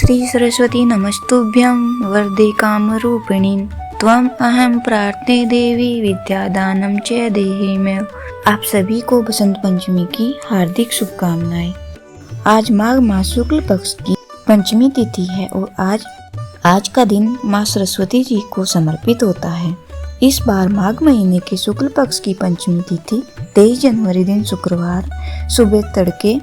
श्री सरस्वती नमस्तुभ्यं वरदे कामरूपिणी त्वम अहम प्रार्थने देवी विद्यादानम च देहि मे। आप सभी को बसंत पंचमी की हार्दिक शुभकामनाएं। आज माघ मास शुक्ल पक्ष की पंचमी तिथि है और आज का दिन माँ सरस्वती जी को समर्पित होता है। इस बार माघ महीने के शुक्ल पक्ष की पंचमी तिथि 23 जनवरी दिन शुक्रवार सुबह तड़के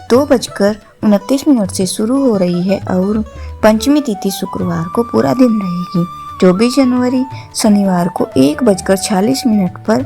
2:29 से शुरू हो रही है और पंचमी तिथि शुक्रवार को पूरा दिन रहेगी। 24 जनवरी शनिवार को 1:46 पर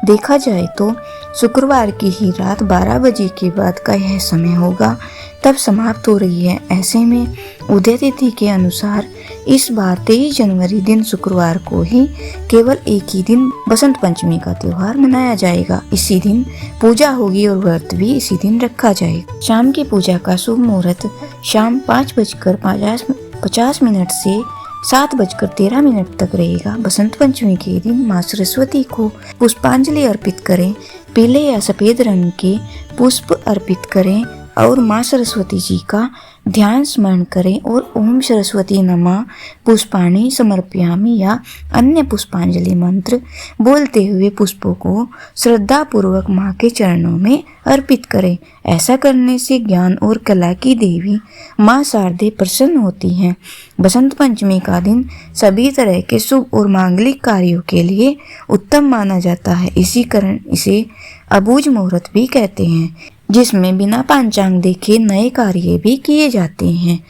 देखा जाए तो शुक्रवार की ही रात 12 बजे के बाद का यह समय होगा, तब समाप्त हो रही है। ऐसे में उदय तिथि के अनुसार इस बार 23 जनवरी दिन शुक्रवार को ही केवल एक ही दिन बसंत पंचमी का त्योहार मनाया जाएगा। इसी दिन पूजा होगी और व्रत भी इसी दिन रखा जाएगा। शाम की पूजा का शुभ मुहूर्त शाम 5:50 से 7:13 तक रहेगा। बसंत पंचमी के दिन माँ सरस्वती को पुष्पांजलि अर्पित करें, पीले या सफेद रंग के पुष्प अर्पित करें और माँ सरस्वती जी का ध्यान स्मरण करें और ओम सरस्वती नमः पुष्पाणि समर्पयामि या अन्य पुष्पांजलि मंत्र बोलते हुए पुष्पों को श्रद्धा पूर्वक माँ के चरणों में अर्पित करें। ऐसा करने से ज्ञान और कला की देवी माँ शारदे प्रसन्न होती हैं। बसंत पंचमी का दिन सभी तरह के शुभ और मांगलिक कार्यों के लिए उत्तम माना जाता है। इसी कारण इसे अबूझ मुहूर्त भी कहते हैं, जिसमें बिना पंचांग देखे नए कार्य भी किए जाते हैं।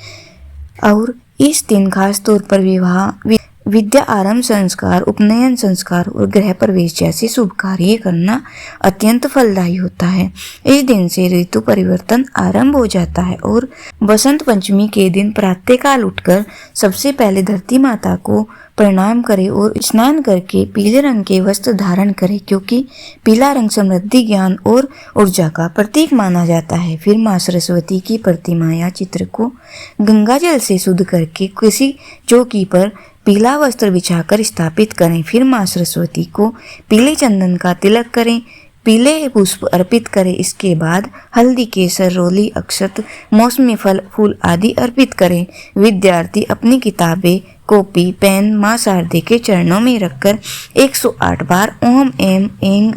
और इस दिन खास तौर पर विवाह, विद्या आरंभ संस्कार, उपनयन संस्कार और गृह प्रवेश जैसे शुभ कार्य करना अत्यंत फलदायी होता है। इस दिन से ऋतु परिवर्तन आरंभ हो जाता है और बसंत पंचमी के दिन प्रातःकाल उठकर सबसे पहले धरती माता को प्रणाम करें और स्नान करके पीले रंग के वस्त्र धारण करें, क्योंकि पीला रंग समृद्धि, ज्ञान और ऊर्जा का प्रतीक माना जाता है। फिर माँ सरस्वती की प्रतिमा या चित्र को गंगा जल से शुद्ध करके किसी चौकी पर पीला वस्त्र बिछाकर स्थापित करें। फिर माँ सरस्वती को पीले चंदन का तिलक करें, पीले पुष्प अर्पित करें। इसके बाद हल्दी, केसर, रोली, अक्षत, मौसमी फल, फूल आदि अर्पित करें। विद्यार्थी अपनी किताबें, कॉपी, पेन माँ शारदे के चरणों में रखकर 108 बार ओम एम एंग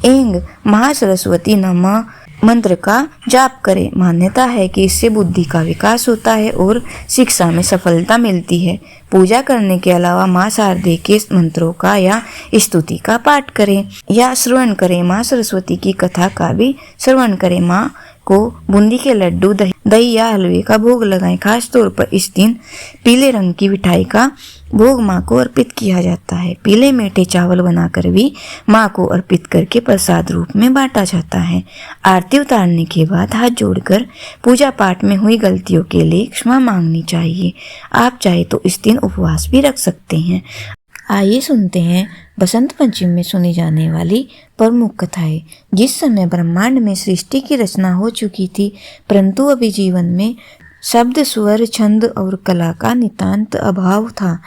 एंग महा सरस्वती नमः मंत्र का जाप करें। मान्यता है कि इससे बुद्धि का विकास होता है और शिक्षा में सफलता मिलती है। पूजा करने के अलावा माँ शारदे के मंत्रों का या स्तुति का पाठ करें या श्रवण करें। माँ सरस्वती की कथा का भी श्रवण करें। माँ को बूंदी के लड्डू, दही या हलवे का भोग लगाएं। खास तौर पर इस दिन पीले रंग की मिठाई का भोग माँ को अर्पित किया जाता है। पीले मीठे चावल बनाकर भी माँ को अर्पित करके प्रसाद रूप में बांटा जाता है। आरती उतारने के बाद हाथ जोड़कर पूजा पाठ में हुई गलतियों के लिए क्षमा मांगनी चाहिए। आप चाहे तो इस दिन उपवास भी रख सकते हैं। आइए सुनते हैं बसंत पंचमी में सुनी जाने वाली प्रमुख कथाएं। जिस समय ब्रह्मांड में सृष्टि की रचना हो चुकी थी, परंतु अभी जीवन में शब्द, स्वर, छंद और कला का नितांत अभाव था।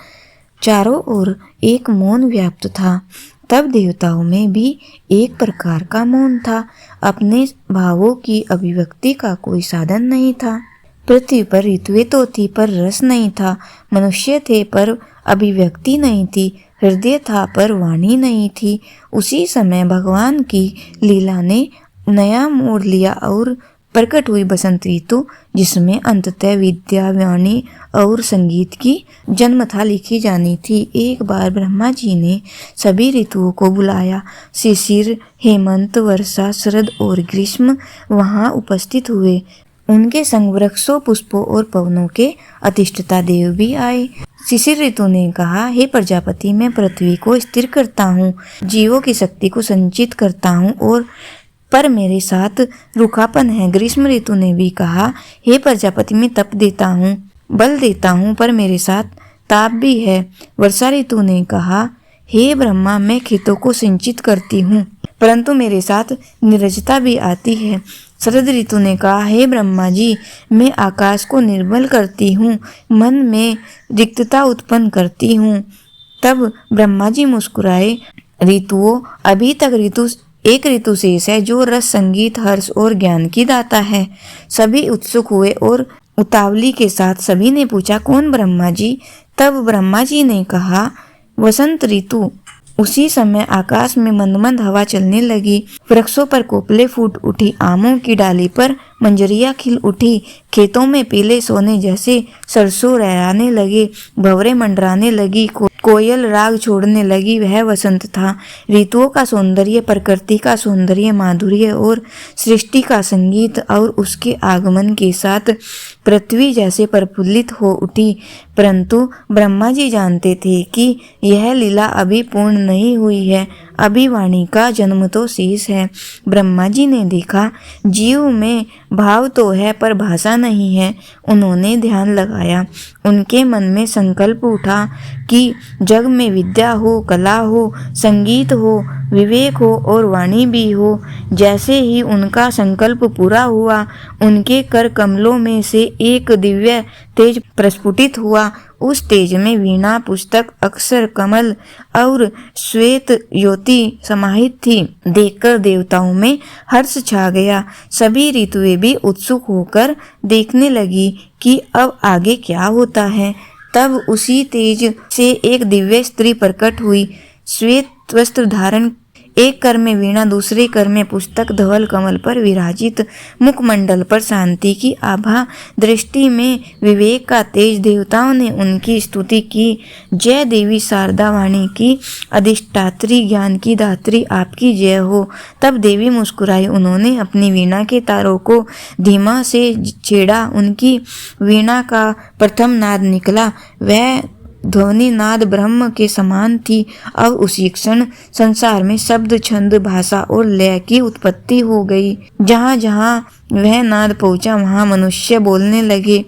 चारों ओर एक मौन व्याप्त था। तब देवताओं में भी एक प्रकार का मौन था। अपने भावों की अभिव्यक्ति का कोई साधन नहीं था। पृथ्वी पर ऋतुएं तो थी पर रस नहीं था। मनुष्य थे पर अभिव्यक्ति नहीं थी। हृदय था पर वाणी नहीं थी। उसी समय भगवान की लीला ने नया मोड़ लिया और प्रकट हुई बसंत ऋतु, जिसमें अंततः विद्या, वाणी और संगीत की जन्मथा लिखी जानी थी। एक बार ब्रह्मा जी ने सभी ऋतुओं को बुलाया। शिशिर, हेमंत, वर्षा, शरद और ग्रीष्म वहां उपस्थित हुए। उनके संग वृक्षों, पुष्पों और पवनों के अधिष्ठाता देव भी आए। शिशिर ऋतु ने कहा, हे प्रजापति, मैं पृथ्वी को स्थिर करता हूँ, जीवों की शक्ति को संचित करता हूँ और पर मेरे साथ रूखापन है। ग्रीष्म ऋतु ने भी कहा, हे प्रजापति, मैं तप देता हूँ, बल देता हूँ, पर मेरे साथ ताप भी है। वर्षा ऋतु ने कहा, हे ब्रह्मा, मैं खेतों को सिंचित करती हूँ, परंतु मेरे साथ नीरजता भी आती है। शरद ऋतु ने कहा, हे ब्रह्मा जी, मैं आकाश को निर्मल करती हूँ, मन में रिक्तता उत्पन्न करती हूँ। तब ब्रह्मा जी मुस्कुराए। ऋतुओं, अभी तक एक ऋतु शेष है जो रस, संगीत, हर्ष और ज्ञान की दाता है। सभी उत्सुक हुए और उतावली के साथ सभी ने पूछा, कौन ब्रह्मा जी? तब ब्रह्मा जी ने कहा, वसंत ऋतु। उसी समय आकाश में मंद मंद हवा चलने लगी, वृक्षों पर कोपले फूट उठी, आमों की डाली पर मंजरियां खिल उठी, खेतों में पीले सोने जैसे सरसों लहराने लगे, भंवरे मंडराने लगी, कोयल राग छोड़ने लगी। वह वसंत था। ऋतुओं का सौंदर्य, प्रकृति का सौंदर्य, माधुर्य और सृष्टि का संगीत, और उसके आगमन के साथ पृथ्वी जैसे प्रफुल्लित हो उठी। परंतु ब्रह्मा जी जानते थे कि यह लीला अभी पूर्ण नहीं हुई है, अभी वाणी का जन्म तो शेष है। ब्रह्मा जी ने देखा, जीव में भाव तो है पर भाषा नहीं है। उन्होंने ध्यान लगाया। उनके मन में संकल्प उठा कि जग में विद्या हो, कला हो, संगीत हो, विवेक हो और वाणी भी हो। जैसे ही उनका संकल्प पूरा हुआ, उनके कर कमलों में से एक दिव्य तेज प्रस्फुटित हुआ। उस तेज में वीणा, पुस्तक, अक्षर, कमल और श्वेत ज्योति समाहित थी। देखकर देवताओं में हर्ष छा गया। सभी ऋतुएं भी उत्सुक होकर देखने लगी कि अब आगे क्या होता है। तब उसी तेज से एक दिव्य स्त्री प्रकट हुई। श्वेत वस्त्र धारण, एक कर में वीणा, दूसरे कर में पुस्तक, धवल कमल पर विराजित, मुखमंडल पर शांति की आभा, दृष्टि में विवेक का तेज। देवताओं ने उनकी स्तुति की। जय देवी शारदा, वाणी की अधिष्ठात्री, ज्ञान की दात्री, आपकी जय हो। तब देवी मुस्कुराई। उन्होंने अपनी वीणा के तारों को धीमा से छेड़ा। उनकी वीणा का प्रथम नाद निकला। वह ध्वनि नाद ब्रह्म के समान थी। अब उसी क्षण संसार में शब्द, छंद, भाषा और लय की उत्पत्ति हो गई। जहाँ जहाँ वह नाद पहुँचा, वहाँ मनुष्य बोलने लगे,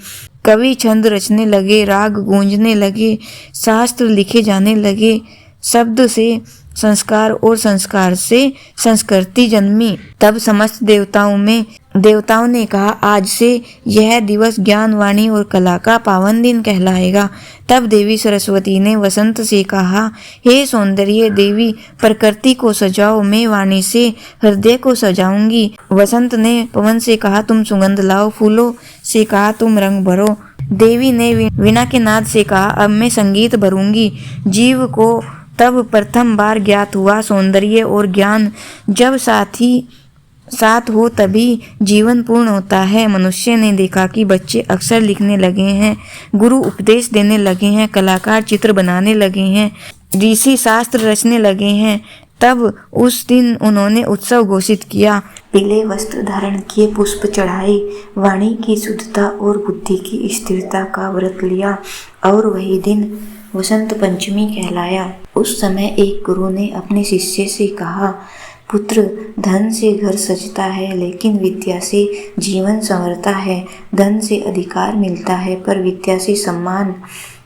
कवि छंद रचने लगे, राग गूंजने लगे, शास्त्र लिखे जाने लगे। शब्द से संस्कार और संस्कार से संस्कृति जन्मी। तब समस्त देवताओं ने कहा, आज से यह दिवस ज्ञान, वाणी और कला का पावन दिन कहलाएगा। तब देवी सरस्वती ने वसंत से कहा, हे सौंदर्य देवी, प्रकृति को सजाओ, मैं वाणी से हृदय को सजाऊंगी। वसंत ने पवन से कहा, तुम सुगंध लाओ। फूलों से कहा, तुम रंग भरो। देवी ने वीणा के नाद से कहा, अब मैं संगीत भरूंगी। जीव को तब प्रथम बार ज्ञात हुआ, सौंदर्य और ज्ञान जब साथ हो तभी जीवन पूर्ण होता है। मनुष्य ने देखा कि बच्चे अक्षर लिखने लगे हैं, गुरु उपदेश देने लगे हैं, कलाकार चित्र बनाने लगे हैं, ऋषि शास्त्र रचने लगे हैं। तब उस दिन उन्होंने उत्सव घोषित किया। पीले वस्त्र धारण किए, पुष्प चढ़ाए, वाणी की शुद्धता और बुद्धि की स्थिरता का व्रत लिया और वही दिन वसंत पंचमी कहलाया। उस समय एक गुरु ने अपने शिष्य से कहा, पुत्र, धन से घर सजता है लेकिन विद्या से जीवन संवरता है। धन से अधिकार मिलता है पर विद्या से सम्मान।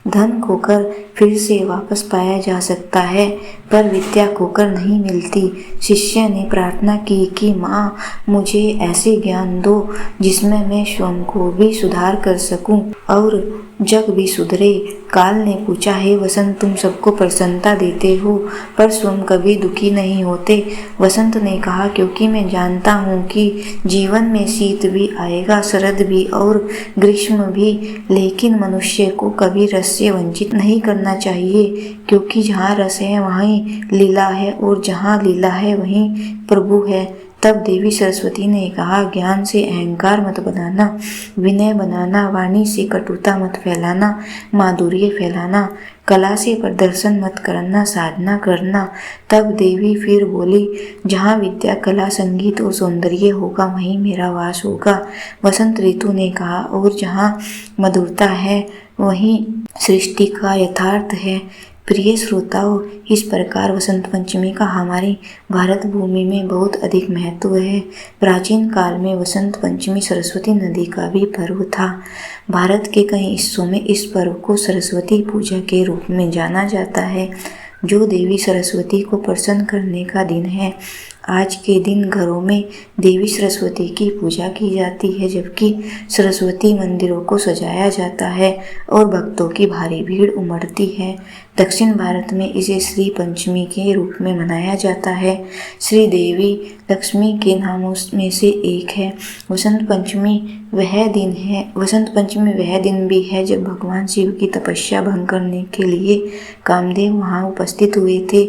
धन खोकर फिर से वापस पाया जा सकता है पर विद्या खोकर नहीं मिलती। शिष्य ने प्रार्थना की कि माँ, मुझे ऐसे ज्ञान दो जिसमें मैं स्वयं को भी सुधार कर सकूं और जग भी सुधरे। काल ने पूछा, हे वसंत, तुम सबको प्रसन्नता देते हो पर स्वयं कभी दुखी नहीं होते। वसंत ने कहा, क्योंकि मैं जानता हूँ कि जीवन में शीत भी आएगा, शरद भी और ग्रीष्म भी, लेकिन मनुष्य को कभी रस से वंचित नहीं करना चाहिए, क्योंकि जहाँ रस है वहीं लीला है और जहाँ लीला है वहीं प्रभु है। तब देवी सरस्वती ने कहा, ज्ञान से अहंकार मत बनाना, विनय बनाना, वाणी से कटुता मत फैलाना, माधुर्य फैलाना, कला से प्रदर्शन मत करना, साधना करना। तब देवी फिर बोली, जहाँ विद्या, कला, संगीत और सौंदर्य होगा वहीं मेरा वास होगा। वसंत ऋतु ने कहा, और जहाँ मधुरता है वहीं सृष्टि का यथार्थ है। प्रिय श्रोताओं, इस प्रकार वसंत पंचमी का हमारी भारत भूमि में बहुत अधिक महत्व है। प्राचीन काल में वसंत पंचमी सरस्वती नदी का भी पर्व था। भारत के कई हिस्सों में इस पर्व को सरस्वती पूजा के रूप में जाना जाता है, जो देवी सरस्वती को प्रसन्न करने का दिन है। आज के दिन घरों में देवी सरस्वती की पूजा की जाती है, जबकि सरस्वती मंदिरों को सजाया जाता है और भक्तों की भारी भीड़ उमड़ती है। दक्षिण भारत में इसे श्री पंचमी के रूप में मनाया जाता है। श्री देवी लक्ष्मी के नामों में से एक है। वसंत पंचमी वह दिन है, वसंत पंचमी वह दिन भी है जब भगवान शिव की तपस्या भंग करने के लिए कामदेव वहां उपस्थित हुए थे।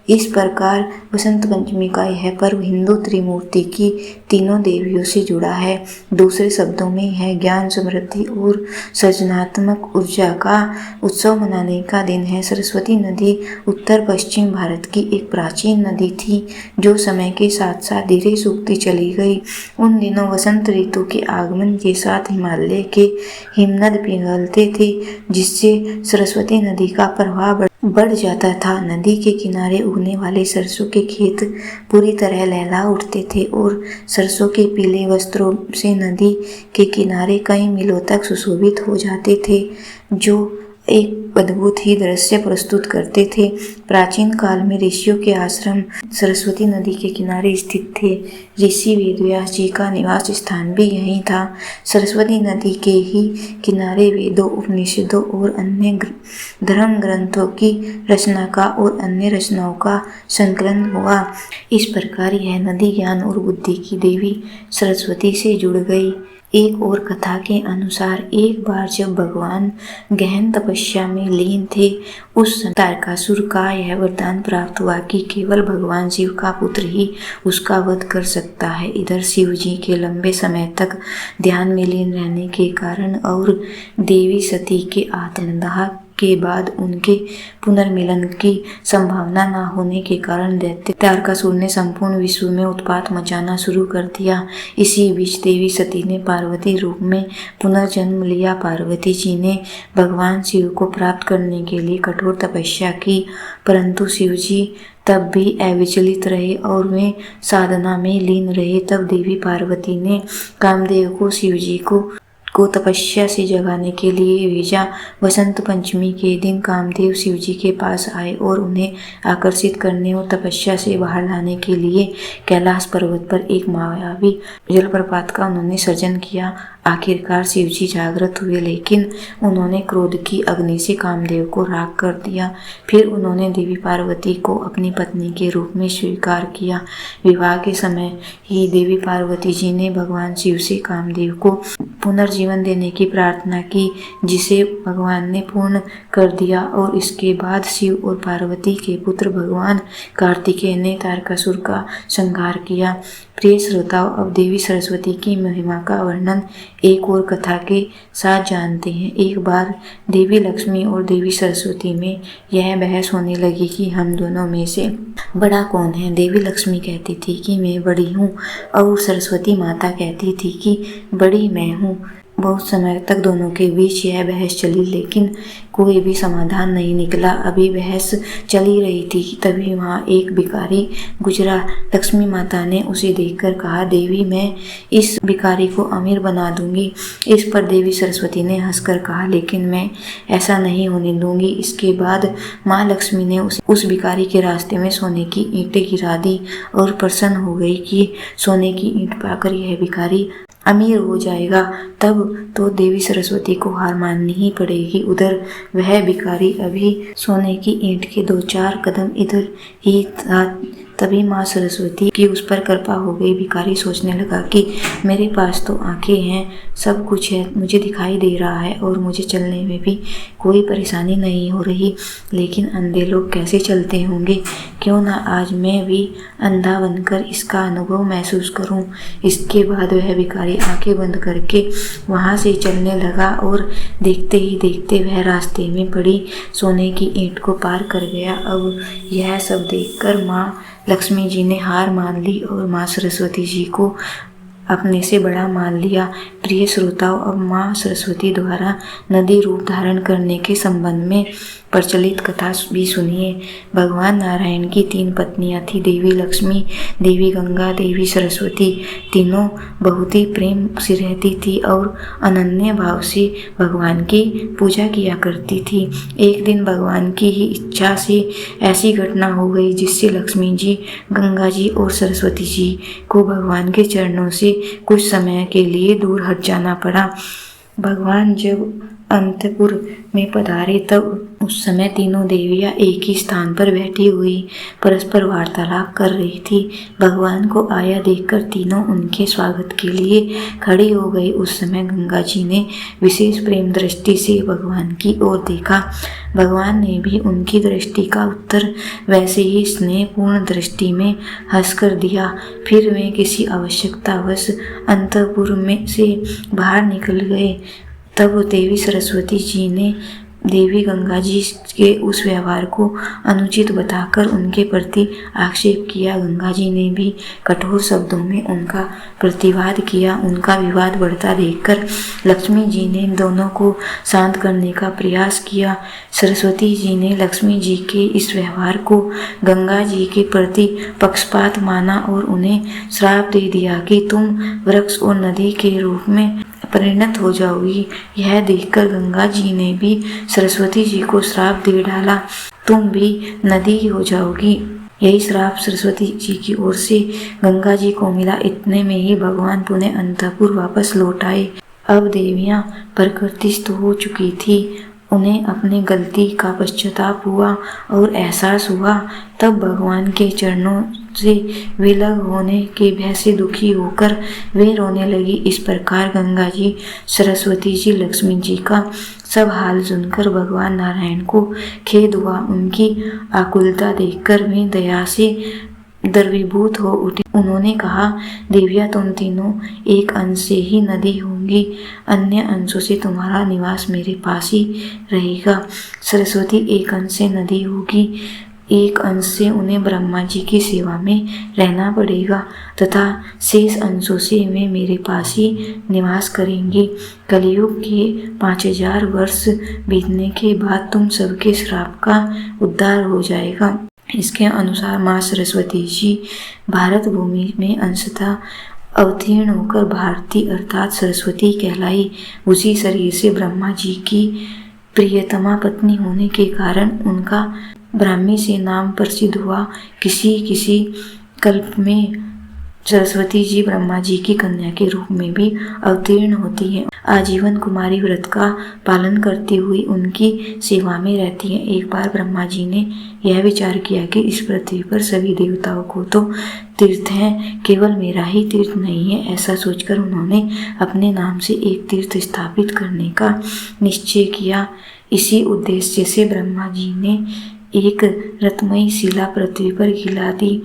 इस प्रकार वसंत पंचमी का यह पर्व हिंदू त्रिमूर्ति की तीनों देवियों से जुड़ा है। दूसरे शब्दों में यह ज्ञान, समृद्धि और सृजनात्मक ऊर्जा का उत्सव मनाने का दिन है। सरस्वती नदी उत्तर पश्चिम भारत की एक प्राचीन नदी थी जो समय के साथ साथ धीरे सूखती चली गई। उन दिनों वसंत ऋतु के आगमन के साथ हिमालय के हिमनद पिघलते थे, जिससे सरस्वती नदी का प्रवाह बढ़ जाता था। नदी के किनारे उगने वाले सरसों के खेत पूरी तरह लहला उठते थे और सरसों के पीले वस्त्रों से नदी के किनारे कई मीलों तक सुशोभित हो जाते थे, जो एक अद्भुत ही दृश्य प्रस्तुत करते थे। प्राचीन काल में ऋषियों के आश्रम सरस्वती नदी के किनारे स्थित थे। ऋषि वेदव्यास जी का निवास स्थान भी यहीं था। सरस्वती नदी के ही किनारे वेदों, उपनिषदों और अन्य धर्म ग्रंथों की रचना का और अन्य रचनाओं का संकलन हुआ। इस प्रकार यह नदी ज्ञान और बुद्धि की देवी सरस्वती से जुड़ गई। एक और कथा के अनुसार एक बार जब भगवान गहन तपस्या में लीन थे, उस समय तारकासुर का यह वरदान प्राप्त हुआ कि केवल भगवान शिव का पुत्र ही उसका वध कर सकता है। इधर शिव जी के लंबे समय तक ध्यान में लीन रहने के कारण और देवी सती के आत्मदाह के बाद उनके पुनर्मिलन की संभावना न होने के कारण दैत्य तारकासुर ने संपूर्ण विश्व में उत्पात मचाना शुरू कर दिया। इसी बीच देवी सती ने पार्वती रूप में पुनर्जन्म लिया। पार्वती जी ने भगवान शिव को प्राप्त करने के लिए कठोर तपस्या की, परंतु शिव जी तब भी अविचलित रहे और वे साधना में लीन रहे। तब देवी पार्वती ने कामदेव को शिव जी को तपस्या से जगाने के लिए भेजा। वसंत पंचमी के दिन कामदेव शिव जी के पास आए और उन्हें आकर्षित करने और तपस्या से बाहर लाने के लिए कैलाश पर्वत पर एक मायावी जलप्रपात का उन्होंने सृजन किया। आखिरकार शिव जी जागृत हुए, लेकिन उन्होंने क्रोध की अग्नि से कामदेव को राख कर दिया। फिर उन्होंने देवी पार्वती को अपनी पत्नी के रूप में स्वीकार किया। विवाह के समय ही देवी पार्वती जी ने भगवान शिव से कामदेव को पुनर्जीवन देने की प्रार्थना की, जिसे भगवान ने पूर्ण कर दिया और इसके बाद शिव और पार्वती के पुत्र भगवान कार्तिकेय ने तारकासुर का संहार किया। प्रिय श्रोताओं, अब देवी सरस्वती की महिमा का वर्णन एक और कथा के साथ जानते हैं। एक बार देवी लक्ष्मी और देवी सरस्वती में यह बहस होने लगी कि हम दोनों में से बड़ा कौन है। देवी लक्ष्मी कहती थी कि मैं बड़ी हूँ और सरस्वती माता कहती थी कि बड़ी मैं हूँ। बहुत समय तक दोनों के बीच यह बहस चली, लेकिन कोई भी समाधान नहीं निकला। अभी बहस चली रही थी कि तभी वहाँ एक भिखारी गुजरा। लक्ष्मी माता ने उसे देखकर कहा, देवी मैं इस भिखारी को अमीर बना दूंगी। इस पर देवी सरस्वती ने हंसकर कहा, लेकिन मैं ऐसा नहीं होने दूंगी। इसके बाद माँ लक्ष्मी ने उस भिखारी के रास्ते में सोने की ईंटें गिरा दी और प्रसन्न हो गई कि सोने की ईंट पाकर यह भिखारी अमीर हो जाएगा। तब तो देवी सरस्वती को हार माननी ही पड़ेगी। उधर वह भिखारी अभी सोने की ईंट के 2-4 कदम इधर ही था। तभी माँ सरस्वती की उस पर कृपा हो गई। भिखारी सोचने लगा कि मेरे पास तो आंखें हैं, सब कुछ है, मुझे दिखाई दे रहा है और मुझे चलने में भी कोई परेशानी नहीं हो रही, लेकिन अंधे लोग कैसे चलते होंगे। क्यों ना आज मैं भी अंधा बनकर इसका अनुभव महसूस करूं। इसके बाद वह भिखारी आंखें बंद करके वहां से चलने लगा और देखते ही देखते वह रास्ते में पड़ी सोने की ईंट को पार कर गया। अब यह सब देखकर माँ लक्ष्मी जी ने हार मान ली और माँ सरस्वती जी को अपने से बड़ा मान लिया। प्रिय श्रोताओं, अब माँ सरस्वती द्वारा नदी रूप धारण करने के संबंध में प्रचलित कथा भी सुनिए। भगवान नारायण की 3 पत्नियां थी, देवी लक्ष्मी, देवी गंगा, देवी सरस्वती। तीनों बहुत ही प्रेम से रहती थी और अनन्य भाव से भगवान की पूजा किया करती थी। एक दिन भगवान की ही इच्छा से ऐसी घटना हो गई जिससे लक्ष्मी जी, गंगा जी और सरस्वती जी को भगवान के चरणों से कुछ समय के लिए दूर हट जाना पड़ा। भगवान जब अंतपुर में पधारे तब उस समय तीनों देवियां एक ही स्थान पर बैठी हुई परस्पर वार्तालाप कर रही थी। भगवान को आया देखकर तीनों उनके स्वागत के लिए खड़ी हो गई। उस समय गंगा जी ने विशेष प्रेम दृष्टि से भगवान की ओर देखा। भगवान ने भी उनकी दृष्टि का उत्तर वैसे ही स्नेहपूर्ण दृष्टि में हंसकर दिया। फिर वे किसी आवश्यकतावश अंतःपुर में से बाहर निकल गए। तब देवी सरस्वती जी ने देवी गंगा जी के उस व्यवहार को अनुचित बताकर उनके प्रति आक्षेप किया। गंगा जी ने भी कठोर शब्दों में उनका प्रतिवाद किया। उनका विवाद बढ़ता देखकर लक्ष्मी जी ने दोनों को शांत करने का प्रयास किया। सरस्वती जी ने लक्ष्मी जी के इस व्यवहार को गंगा जी के प्रति पक्षपात माना और उन्हें श्राप दे दिया कि तुम वृक्ष और नदी के रूप में परिणत हो जाओगी। यह देखकर गंगा जी ने भी सरस्वती जी को श्राप दे डाला, तुम भी नदी हो जाओगी। यही श्राप सरस्वती जी की ओर से गंगा जी को मिला। इतने में ही भगवान पुनः अंतःपुर वापस लौट आए। अब देवियां प्रकृतिस्थ हो चुकी थी। उन्हें अपनी गलती का पश्चाताप हुआ और एहसास हुआ। तब भगवान के चरणों से विलग होने के भय से दुखी होकर वे रोने लगी। इस प्रकार गंगा जी, सरस्वती जी, लक्ष्मी जी का सब हाल सुनकर भगवान नारायण को खेद हुआ। उनकी आकुलता देखकर वे दया से द्रवीभूत हो उठे। उन्होंने कहा, देविया तुम तीनों एक अंश से ही नदी होंगी, अन्य अंशों से तुम्हारा निवास मेरे पास ही रहेगा। सरस्वती एक अंश से नदी होगी, एक अंश से उन्हें ब्रह्मा जी की सेवा में रहना पड़ेगा तथा शेष अंशों से वे मेरे पास ही निवास करेंगी। कलयुग के 5000 वर्ष बीतने के बाद तुम सबके श्राप का उद्धार हो जाएगा। इसके अनुसार माँ सरस्वती जी भारत भूमि में अंशतः अवतीर्ण होकर भारती अर्थात सरस्वती कहलाई। उसी शरीर से ब्रह्मा जी की प्रियतमा पत्नी होने के कारण उनका ब्राह्मी से नाम प्रसिद्ध हुआ। किसी कल्प में सरस्वती जी ब्रह्मा जी की कन्या के रूप में भी अवतीर्ण होती हैं। आजीवन कुमारी व्रत का पालन करती हुई उनकी सेवा में रहती हैं। एक बार ब्रह्मा जी ने यह विचार किया कि इस पृथ्वी पर सभी देवताओं को तो तीर्थ हैं, केवल मेरा ही तीर्थ नहीं है। ऐसा सोचकर उन्होंने अपने नाम से एक तीर्थ स्थापित करने का निश्चय किया। इसी उद्देश्य से ब्रह्मा जी ने एक रत्नमयी शिला पृथ्वी पर गिरा दी।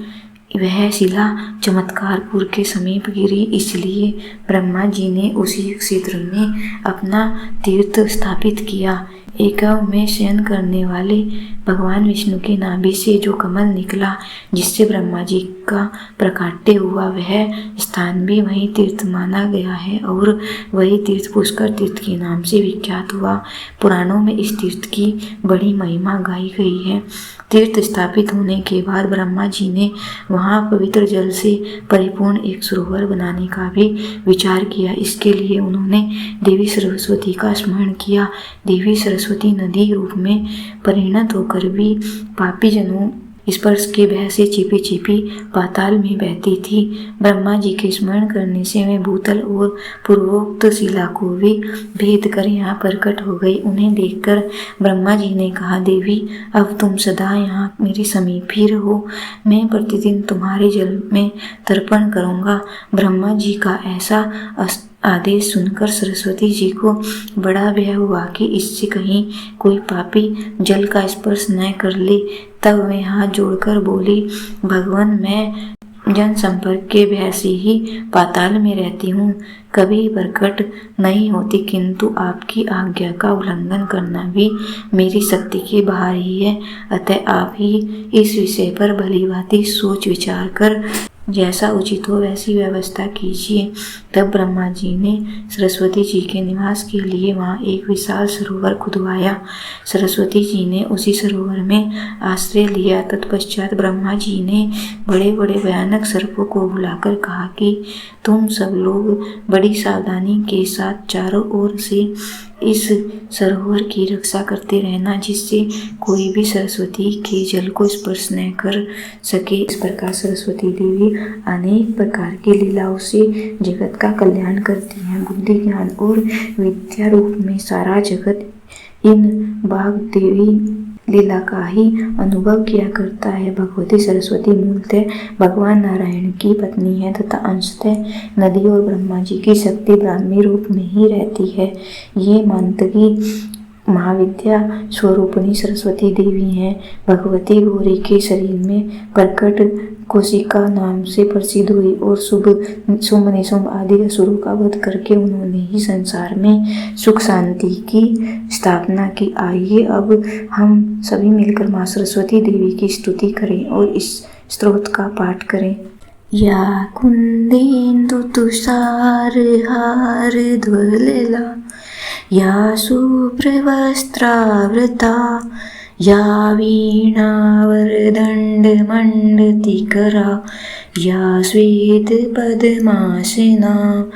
वह शिला चमत्कारपुर के समीप गिरी, इसलिए ब्रह्मा जी ने उसी क्षेत्र में अपना तीर्थ स्थापित किया। एकव में शयन करने वाले भगवान विष्णु की नाभि से जो कमल निकला जिससे ब्रह्मा जी का प्रकाट्य हुआ, वह स्थान भी वही तीर्थ माना गया है और वही तीर्थ पुष्कर तीर्थ के नाम से विख्यात हुआ। पुराणों में इस तीर्थ की बड़ी महिमा गाई गई है। तीर्थ स्थापित होने के बाद ब्रह्मा जी ने वहाँ पवित्र जल से परिपूर्ण एक सरोवर बनाने का भी विचार किया। इसके लिए उन्होंने देवी सरस्वती का स्मरण किया। देवी सरस्वती नदी रूप में परिणत होकर भी पापी जनों स्पर्श के भय से छिपी छिपी पाताल में बहती थी। ब्रह्मा जी के स्मरण करने से वे भूतल और पूर्वोक्त शिला को भी भेद कर यहाँ प्रकट हो गई। उन्हें देखकर ब्रह्मा जी ने कहा, देवी अब तुम सदा यहाँ मेरे समीप ही रहो, मैं प्रतिदिन तुम्हारे जल में तर्पण करूँगा। ब्रह्मा जी का ऐसा आदेश सुनकर सरस्वती जी को बड़ा भय हुआ कि इससे कहीं कोई पापी जल का स्पर्श न कर ले। तब वे हाथ जोड़कर बोली, भगवान मैं जन संपर्क के भय से ही पाताल में रहती हूँ, कभी प्रकट नहीं होती, किंतु आपकी आज्ञा का उल्लंघन करना भी मेरी शक्ति के बाहर ही है। अतः आप ही इस विषय पर भली भांति सोच विचार कर जैसा उचित हो वैसी व्यवस्था कीजिए। तब ब्रह्मा जी ने सरस्वती जी के निवास के लिए वहाँ एक विशाल सरोवर खुदवाया। सरस्वती जी ने उसी सरोवर में आश्रय लिया। तत्पश्चात ब्रह्मा जी ने बड़े बड़े भयानक सर्पों को बुलाकर कहा कि तुम सब लोग बड़ी सावधानी के साथ चारों ओर से इस सरोवर की रक्षा करते रहना, जिससे कोई भी सरस्वती के जल को स्पर्श न कर सके। इस प्रकार सरस्वती देवी अनेक प्रकार की लीलाओं से जगत का कल्याण करती हैं। बुद्धि, ज्ञान और विद्या रूप में सारा जगत इन वाग्देवी लीला का ही अनुभव किया करता है। भगवती सरस्वती मूलतः भगवान नारायण की पत्नी है तथा अंशतः नदी और ब्रह्मा जी की शक्ति ब्राह्मी रूप में ही रहती है। ये मांतकी महाविद्या स्वरूपिणी सरस्वती देवी हैं। भगवती गौरी के शरीर में प्रकट कोशिका नाम से प्रसिद्ध हुई और शुभ निशुंभ आदि असुरों का वध करके उन्होंने ही संसार में सुख शांति की स्थापना की। आइए अब हम सभी मिलकर माँ सरस्वती देवी की स्तुति करें और इस स्तोत्र का पाठ करें। या कुंदेन्दु तुषार हार ध्वलला या शुभ्रवस्त्रावृता या वीणावरदण्डमण्डितकरा या श्वेतपद्मासना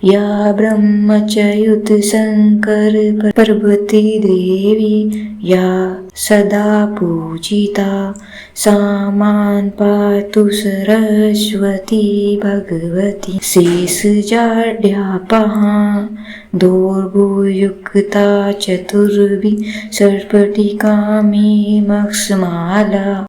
या ब्रह्मच्युत शंकर पार्वती देवी या सदा पूजिता सा मां पातु सरस्वती भगवती शेषजाड्यापहा दोर्भुयुक्ता चतुर्भि सर्पटिका मे मक्षमाला।